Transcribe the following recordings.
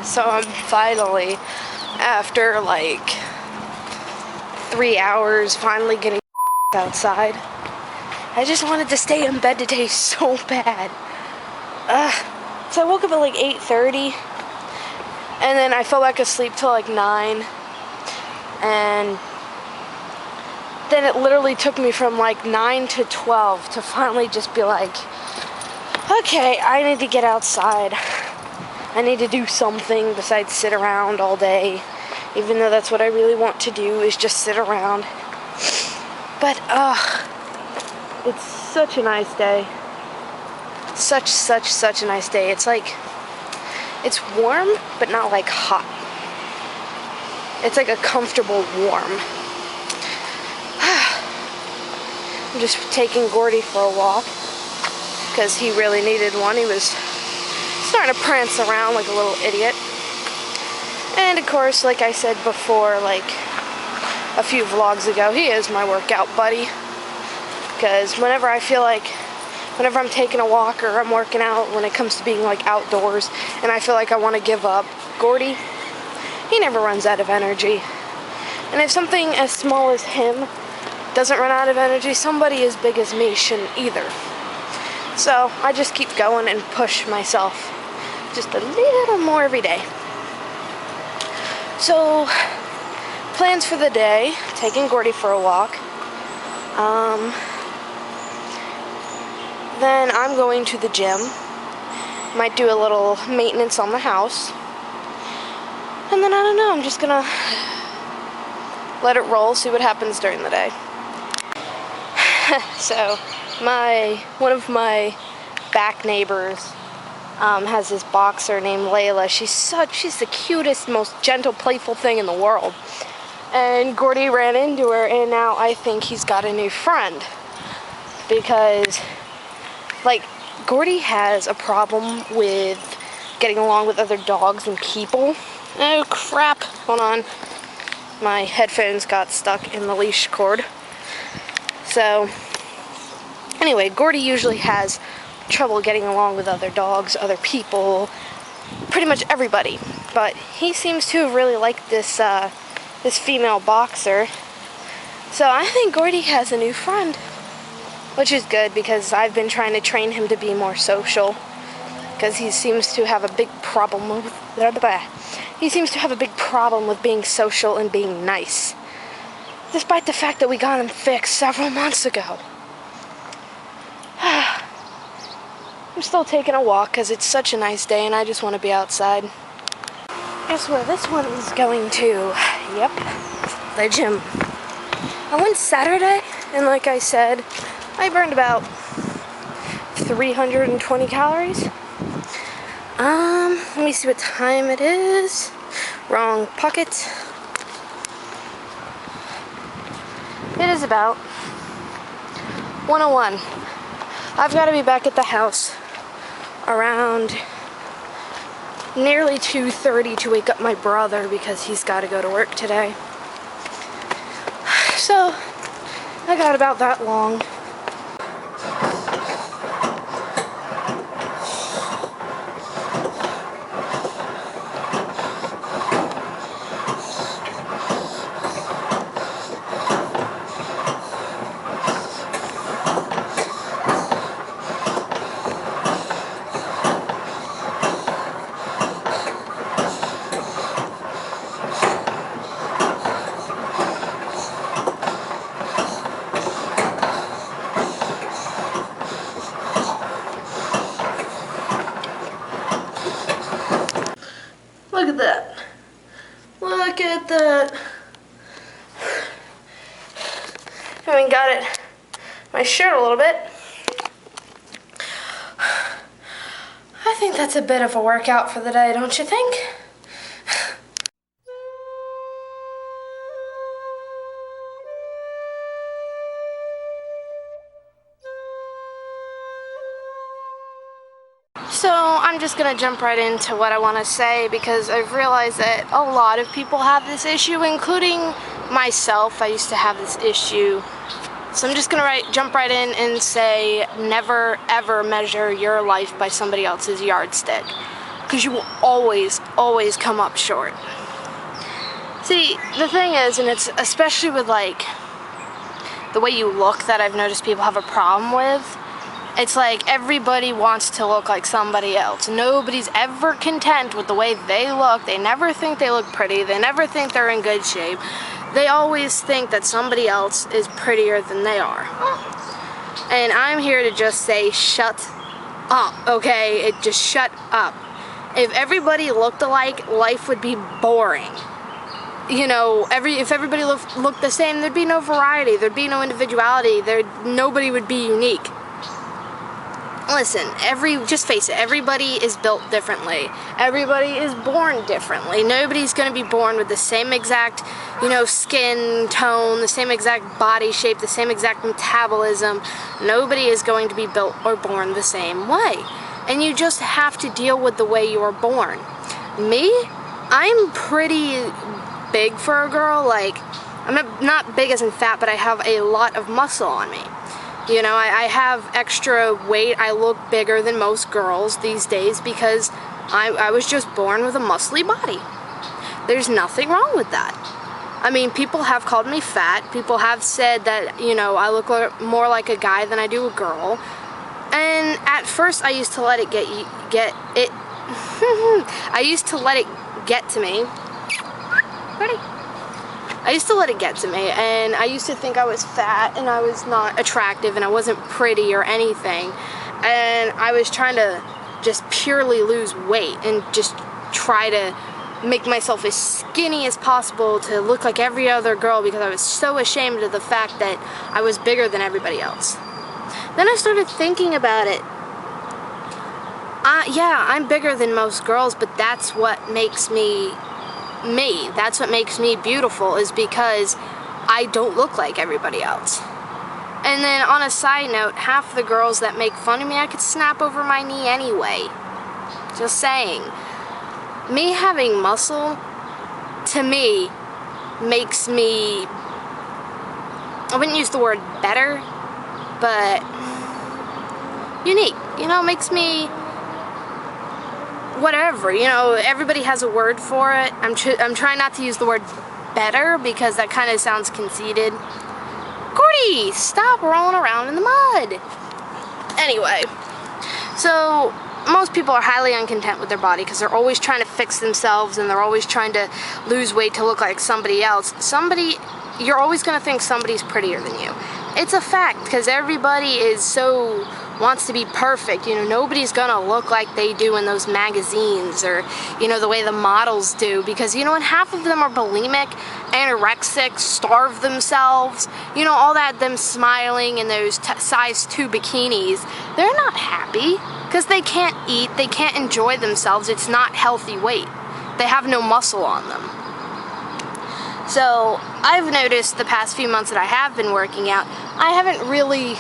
So I'm finally, after like 3 hours, finally getting outside. I just wanted to stay in bed today so bad. So I woke up at like 8:30, and then I fell back asleep till like 9, and then it literally took me from like 9 to 12 to finally just be like, okay, I need to get outside. I need to do something besides sit around all day, even though that's what I really want to do, is just sit around. But, it's such a nice day. Such a nice day. It's like, it's warm, but not like hot. It's like a comfortable warm. I'm just taking Gordy for a walk, because he really needed one. He was starting to prance around like a little idiot. And of course, like I said before, like a few vlogs ago, he is my workout buddy. Because whenever I feel like, whenever I'm taking a walk or I'm working out, when it comes to being like outdoors, and I feel like I want to give up, Gordy, he never runs out of energy. And if something as small as him doesn't run out of energy, somebody as big as me shouldn't either. So I just keep going and push myself just a little more every day. So, plans for the day: taking Gordy for a walk. Then I'm going to the gym. Might do a little maintenance on the house. And then I don't know, I'm just gonna let it roll, see what happens during the day. So, one of my back neighbors has this boxer named Layla. She's the cutest, most gentle, playful thing in the world. And Gordy ran into her, and now I think he's got a new friend. Because, like, Gordy has a problem with getting along with other dogs and people. Oh, crap. Hold on. My headphones got stuck in the leash cord. So, anyway, Gordy usually has trouble getting along with other dogs, other people, pretty much everybody. But he seems to have really liked this female boxer. So I think Gordy has a new friend, which is good, because I've been trying to train him to be more social, because he seems to have a big problem with being social and being nice, despite the fact that we got him fixed several months ago. I'm still taking a walk because it's such a nice day and I just want to be outside. Guess where this one is going to? Yep, the gym. I went Saturday, and like I said, I burned about 320 calories. Let me see what time it is. Wrong pocket. It is about 1:01. I've got to be back at the house around nearly 2:30 to wake up my brother, because he's got to go to work today. So, I got about that long. Look at that. Look at that. I mean, got it. My shirt a little bit. I think that's a bit of a workout for the day, don't you think? So I'm just going to jump right into what I want to say, because I've realized that a lot of people have this issue, including myself. I used to have this issue. So I'm just going to jump right in and say, never ever measure your life by somebody else's yardstick. Because you will always always come up short. See, the thing is, and it's especially with like the way you look that I've noticed people have a problem with, it's like everybody wants to look like somebody else. Nobody's ever content with the way they look. They never think they look pretty. They never think they're in good shape. They always think that somebody else is prettier than they are. And I'm here to just say, shut up, okay? Just shut up. If everybody looked alike, life would be boring. You know, if everybody looked the same, there'd be no variety. There'd be no individuality. Nobody would be unique. Listen, just face it, everybody is built differently. Everybody is born differently. Nobody's going to be born with the same exact, skin tone, the same exact body shape, the same exact metabolism. Nobody is going to be built or born the same way. And you just have to deal with the way you were born. Me, I'm pretty big for a girl. Like, I'm not big as in fat, but I have a lot of muscle on me. I have extra weight. I look bigger than most girls these days because I was just born with a muscly body. There's nothing wrong with that. I mean, people have called me fat. People have said that, I look more like a guy than I do a girl. And at first, I used to let it I used to let it get to me. Ready? I used to let it get to me, and I used to think I was fat and I was not attractive and I wasn't pretty or anything, and I was trying to just purely lose weight and just try to make myself as skinny as possible to look like every other girl because I was so ashamed of the fact that I was bigger than everybody else. Then I started thinking about it. Yeah, I'm bigger than most girls, but that's what makes me me. That's what makes me beautiful, is because I don't look like everybody else. And then on a side note, half the girls that make fun of me, I could snap over my knee anyway. Just saying. Me having muscle, to me, makes me, I wouldn't use the word better, but unique. Makes me whatever. Everybody has a word for it. I'm trying not to use the word better because that kind of sounds conceited. Gordy, stop rolling around in the mud. Anyway, so most people are highly uncontent with their body because they're always trying to fix themselves and they're always trying to lose weight to look like somebody else. You're always going to think somebody's prettier than you. It's a fact because everybody wants to be perfect. Nobody's gonna look like they do in those magazines or, the way the models do, because, and half of them are bulimic, anorexic, starve themselves, all that, them smiling in those size 2 bikinis. They're not happy because they can't eat, they can't enjoy themselves. It's not healthy weight. They have no muscle on them. So I've noticed the past few months that I have been working out, I haven't really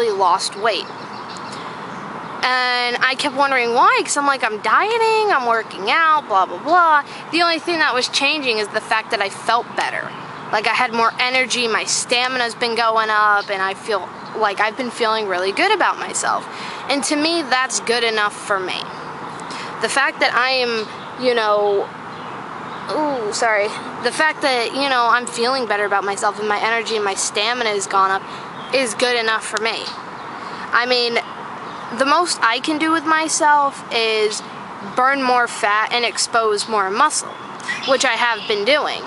lost weight. And I kept wondering why, because I'm dieting, I'm working out, blah, blah, blah. The only thing that was changing is the fact that I felt better. Like I had more energy, my stamina's been going up, and I feel like I've been feeling really good about myself. And to me, that's good enough for me. The fact that I am, the fact that, I'm feeling better about myself and my energy and my stamina has gone up is good enough for me. I mean, the most I can do with myself is burn more fat and expose more muscle, which I have been doing.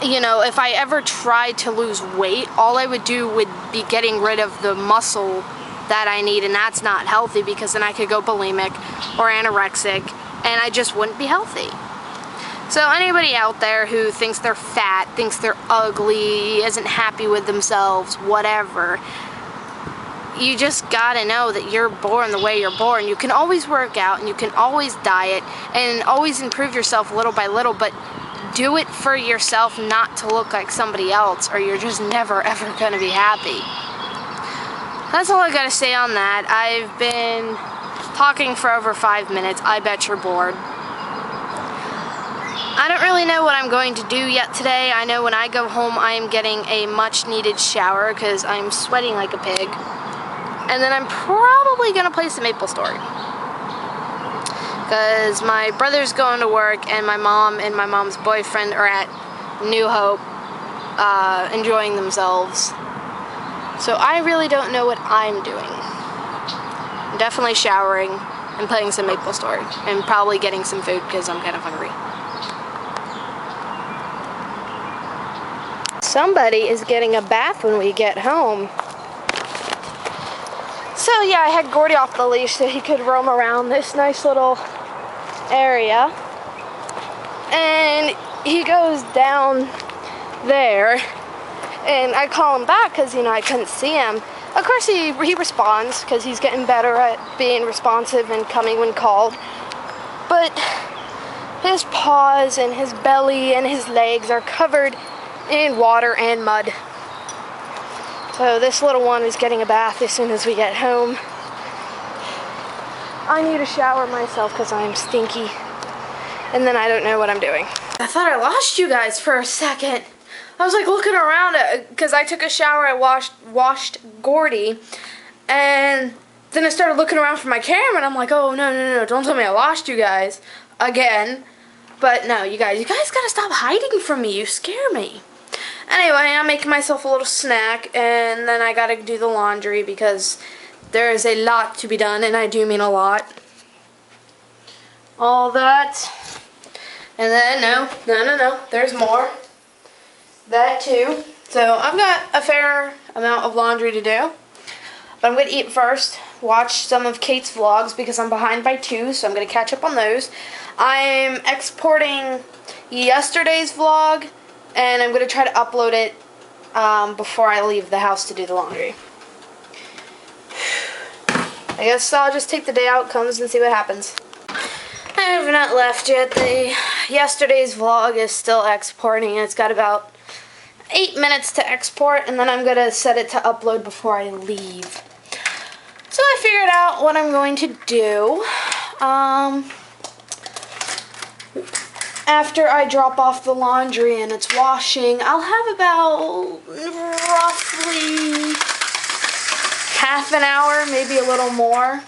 If I ever tried to lose weight, all I would do would be getting rid of the muscle that I need, and that's not healthy because then I could go bulimic or anorexic and I just wouldn't be healthy. So anybody out there who thinks they're fat, thinks they're ugly, isn't happy with themselves, whatever, you just gotta know that you're born the way you're born. You can always work out and you can always diet and always improve yourself little by little, but do it for yourself, not to look like somebody else, or you're just never ever gonna be happy. That's all I gotta say on that. I've been talking for over 5 minutes. I bet you're bored. I don't really know what I'm going to do yet today. I know when I go home I am getting a much needed shower because I'm sweating like a pig. And then I'm probably gonna play some MapleStory. Because my brother's going to work and my mom and my mom's boyfriend are at New Hope enjoying themselves. So I really don't know what I'm doing. I'm definitely showering and playing some MapleStory and probably getting some food because I'm kind of hungry. Somebody is getting a bath when we get home. So yeah, I had Gordy off the leash so he could roam around this nice little area. And he goes down there and I call him back because, you know, I couldn't see him. Of course he responds because he's getting better at being responsive and coming when called. But his paws and his belly and his legs are covered in water and mud. So this little one is getting a bath as soon as we get home. I need to shower myself because I'm stinky. And then I don't know what I'm doing. I thought I lost you guys for a second. I was like looking around because I took a shower, I washed Gordy, and then I started looking around for my camera and I'm like, oh no, don't tell me I lost you guys again. But no, you guys gotta stop hiding from me, you scare me. Anyway, I'm making myself a little snack, and then I gotta do the laundry because there is a lot to be done, and I do mean a lot. All that, and then no, there's more. That too. So I've got a fair amount of laundry to do, but I'm gonna eat first. Watch some of Kate's vlogs because I'm behind by 2, so I'm gonna catch up on those. I'm exporting yesterday's vlog, and I'm going to try to upload it before I leave the house to do the laundry. I guess I'll just take the day outcomes and see what happens. I have not left yet. Yesterday's vlog is still exporting. It's got about 8 minutes to export, and then I'm going to set it to upload before I leave. So I figured out what I'm going to do. After I drop off the laundry and it's washing, I'll have about roughly half an hour, maybe a little more.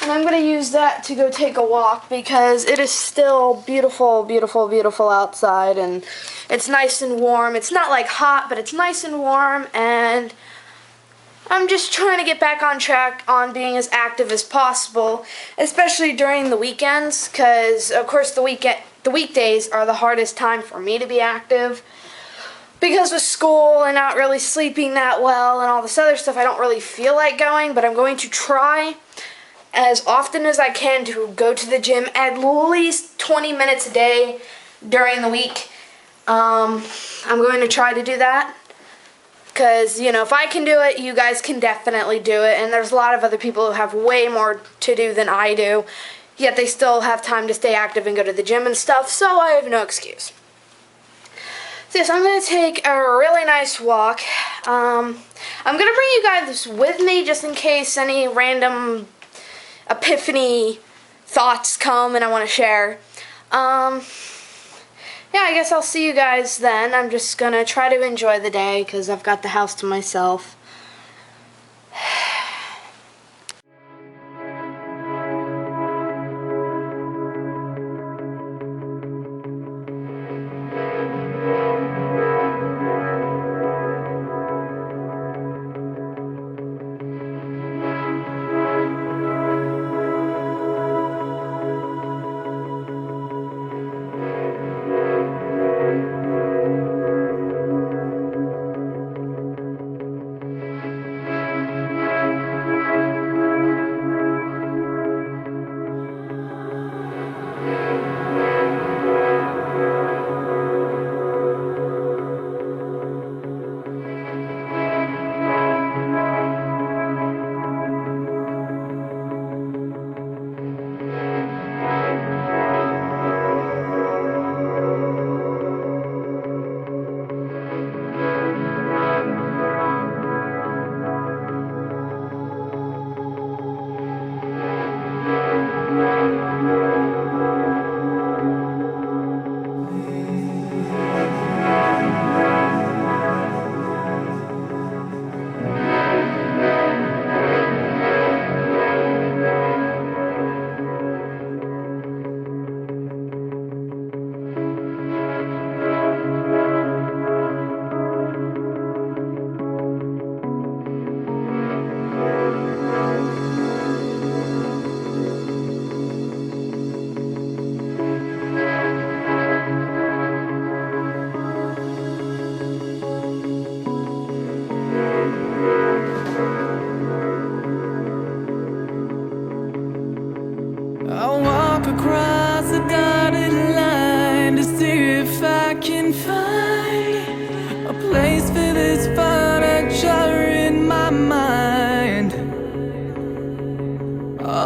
And I'm going to use that to go take a walk because it is still beautiful, beautiful, beautiful outside. And it's nice and warm. It's not like hot, but it's nice and warm. And I'm just trying to get back on track on being as active as possible, especially during the weekends, because of course the weekdays are the hardest time for me to be active because of school and not really sleeping that well and all this other stuff. I don't really feel like going, but I'm going to try as often as I can to go to the gym at least 20 minutes a day during the week. I'm going to try to do that. Because, you know, if I can do it, you guys can definitely do it. And there's a lot of other people who have way more to do than I do. Yet they still have time to stay active and go to the gym and stuff. So I have no excuse. So yes, I'm going to take a really nice walk. I'm going to bring you guys with me just in case any random epiphany thoughts come and I want to share. Yeah, I guess I'll see you guys then. I'm just gonna try to enjoy the day because I've got the house to myself.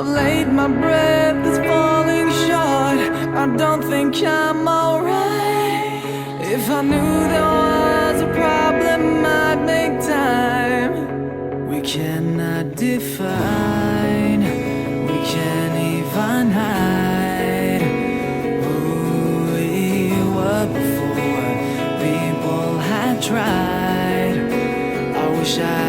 Of late my breath is falling short. I don't think I'm alright. If I knew there was a problem, I'd make time. We cannot define, we can't even hide who we were before people had tried. I wish I